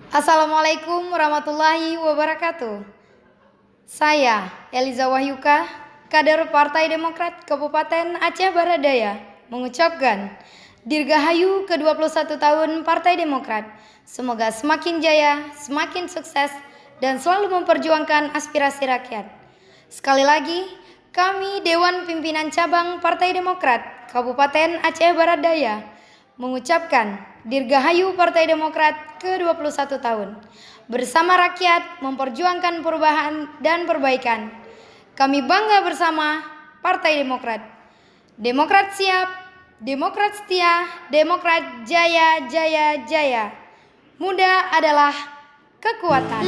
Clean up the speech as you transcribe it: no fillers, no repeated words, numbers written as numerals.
Assalamualaikum warahmatullahi wabarakatuh. Saya Eliza Wahyuka, kader Partai Demokrat Kabupaten Aceh Barat Daya, mengucapkan Dirgahayu ke-21 tahun Partai Demokrat. Semoga semakin jaya, semakin sukses, dan selalu memperjuangkan aspirasi rakyat. Sekali lagi, kami Dewan Pimpinan Cabang Partai Demokrat Kabupaten Aceh Barat Daya mengucapkan Dirgahayu Partai Demokrat ke-21 tahun. Bersama rakyat memperjuangkan perubahan dan perbaikan. Kami bangga bersama Partai Demokrat. Demokrat siap, Demokrat setia, Demokrat jaya, jaya, jaya. Muda adalah kekuatan.